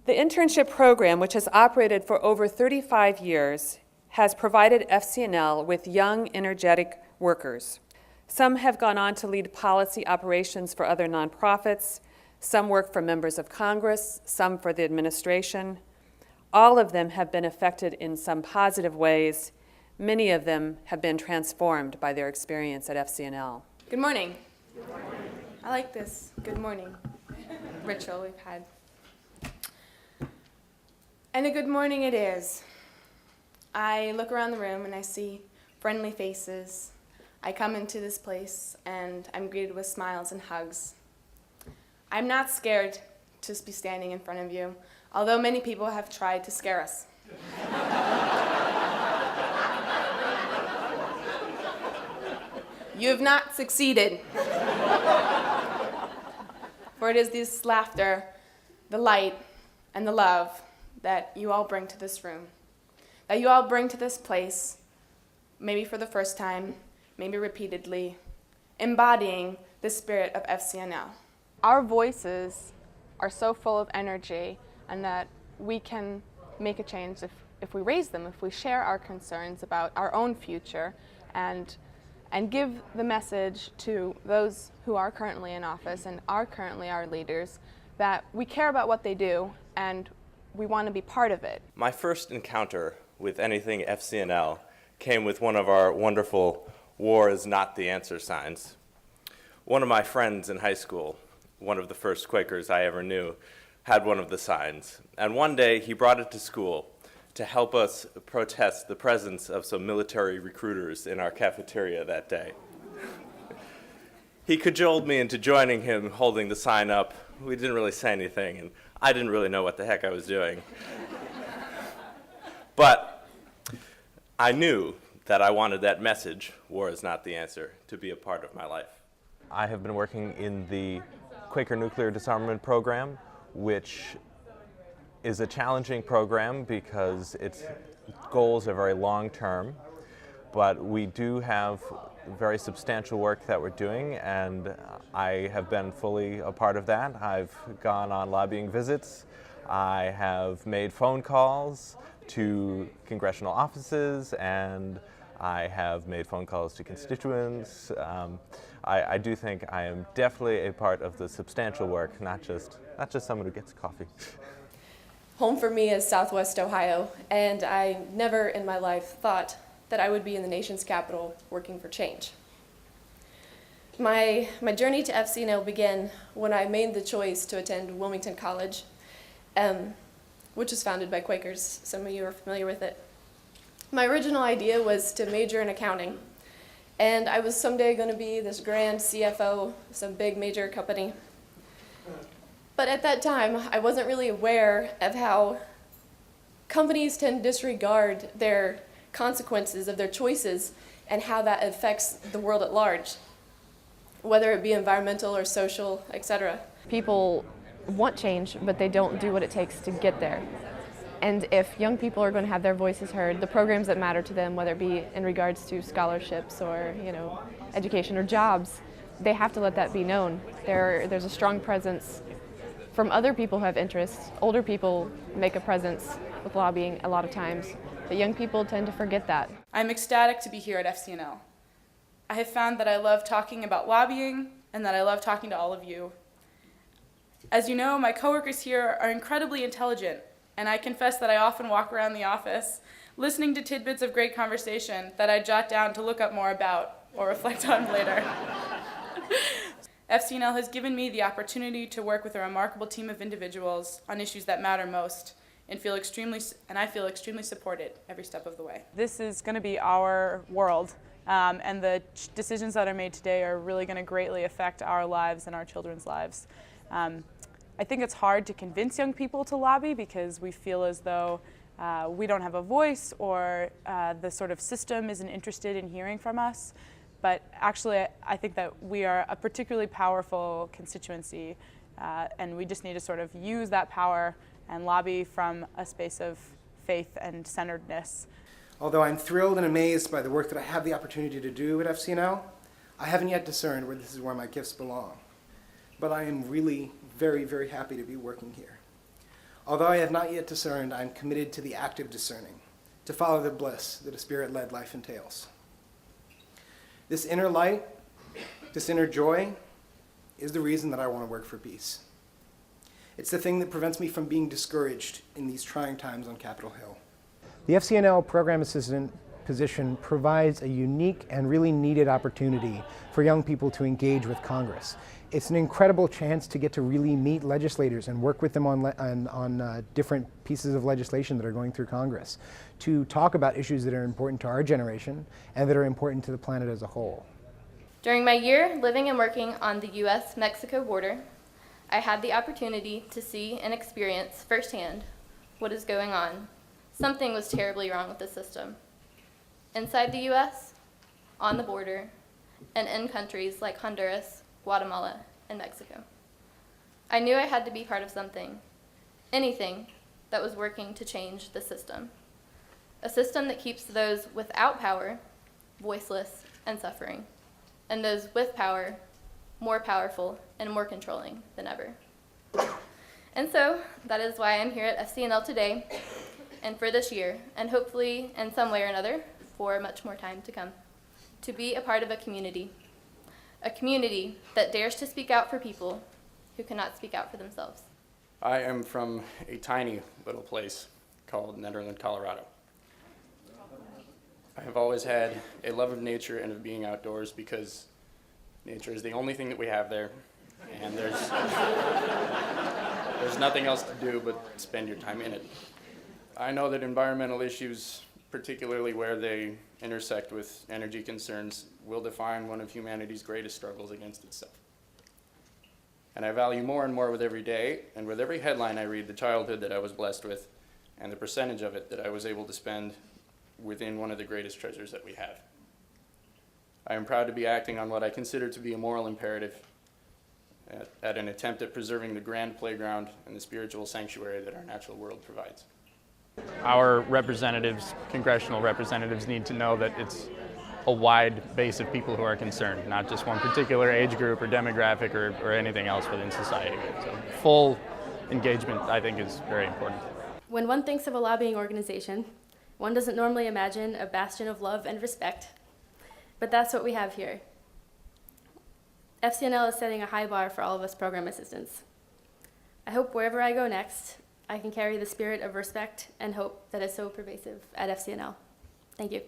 The internship program, which has operated for over 35 years, has provided FCNL with young, energetic workers. Some have gone on to lead policy operations for other nonprofits. Some work for members of Congress, some for the administration. All of them have been affected in some positive ways. Many of them have been transformed by their experience at FCNL. Good morning. Good morning. I like this good morning ritual we've had. And a good morning it is. I look around the room and I see friendly faces. I come into this place and I'm greeted with smiles and hugs. I'm not scared to be standing in front of you, although many people have tried to scare us. You have not succeeded. For it is this laughter, the light, and the love that you all bring to this room, that you all bring to this place, maybe for the first time, maybe repeatedly, embodying the spirit of FCNL. Our voices are so full of energy, and that we can make a change if we raise them, if we share our concerns about our own future, and give the message to those who are currently in office and are currently our leaders that we care about what they do and we want to be part of it. My first encounter with anything FCNL came with one of our wonderful "War is not the answer" signs. One of my friends in high school, one of the first Quakers I ever knew, had one of the signs. And one day he brought it to school to help us protest the presence of some military recruiters in our cafeteria that day. He cajoled me into joining him holding the sign up. We didn't really say anything, and I didn't really know what the heck I was doing. But I knew that I wanted that message, "War is not the answer," to be a part of my life. I have been working in the Quaker Nuclear Disarmament Program, which is a challenging program because its goals are very long-term, but we do have very substantial work that we're doing, and I have been fully a part of that. I've gone on lobbying visits. I have made phone calls to congressional offices, and I have made phone calls to constituents. I do think I am definitely a part of the substantial work, not just someone who gets coffee. Home for me is Southwest Ohio, and I never in my life thought that I would be in the nation's capital working for change. My journey to FCNL began when I made the choice to attend Wilmington College, which was founded by Quakers. Some of you are familiar with it. My original idea was to major in accounting, and I was someday going to be this grand CFO of some big major company. But at that time, I wasn't really aware of how companies tend to disregard their consequences of their choices and how that affects the world at large, whether it be environmental or social, etc. People want change, but they don't do what it takes to get there. And if young people are going to have their voices heard, the programs that matter to them, whether it be in regards to scholarships or education or jobs, they have to let that be known. There's a strong presence from other people who have interests. Older people make a presence with lobbying a lot of times, but young people tend to forget that. I'm ecstatic to be here at FCNL. I have found that I love talking about lobbying and that I love talking to all of you. As you know, my coworkers here are incredibly intelligent, and I confess that I often walk around the office listening to tidbits of great conversation that I jot down to look up more about or reflect on later. FCNL has given me the opportunity to work with a remarkable team of individuals on issues that matter most, and I feel extremely supported every step of the way. This is going to be our world, and the decisions that are made today are really going to greatly affect our lives and our children's lives. I think it's hard to convince young people to lobby because we feel as though we don't have a voice, or the sort of system isn't interested in hearing from us. But actually, I think that we are a particularly powerful constituency, and we just need to sort of use that power and lobby from a space of faith and centeredness. Although I'm thrilled and amazed by the work that I have the opportunity to do at FCNL, I haven't yet discerned where this is where my gifts belong. But I am really very, very happy to be working here. Although I have not yet discerned, I am committed to the active discerning, to follow the bliss that a spirit-led life entails. This inner light, this inner joy, is the reason that I want to work for peace. It's the thing that prevents me from being discouraged in these trying times on Capitol Hill. The FCNL program assistant position provides a unique and really needed opportunity for young people to engage with Congress. It's an incredible chance to get to really meet legislators and work with them on different pieces of legislation that are going through Congress, to talk about issues that are important to our generation and that are important to the planet as a whole. During my year living and working on the U.S.-Mexico border, I had the opportunity to see and experience firsthand what is going on. Something was terribly wrong with the system. Inside the U.S., on the border, and in countries like Honduras, Guatemala, and Mexico. I knew I had to be part of something, anything that was working to change the system. A system that keeps those without power voiceless and suffering, and those with power more powerful and more controlling than ever. And so that is why I'm here at FCNL today and for this year, and hopefully in some way or another for much more time to come, to be a part of a community that dares to speak out for people who cannot speak out for themselves. I am from a tiny little place called Nederland, Colorado. I have always had a love of nature and of being outdoors because nature is the only thing that we have there, and there's nothing else to do but spend your time in it. I know that environmental issues, particularly where they intersect with energy concerns, will define one of humanity's greatest struggles against itself. And I value more and more with every day, and with every headline I read, the childhood that I was blessed with, and the percentage of it that I was able to spend within one of the greatest treasures that we have. I am proud to be acting on what I consider to be a moral imperative at an attempt at preserving the grand playground and the spiritual sanctuary that our natural world provides. Our representatives, congressional representatives, need to know that it's a wide base of people who are concerned, not just one particular age group or demographic or anything else within society. So full engagement, I think, is very important. When one thinks of a lobbying organization, one doesn't normally imagine a bastion of love and respect, but that's what we have here. FCNL is setting a high bar for all of us program assistants. I hope wherever I go next, I can carry the spirit of respect and hope that is so pervasive at FCNL. Thank you.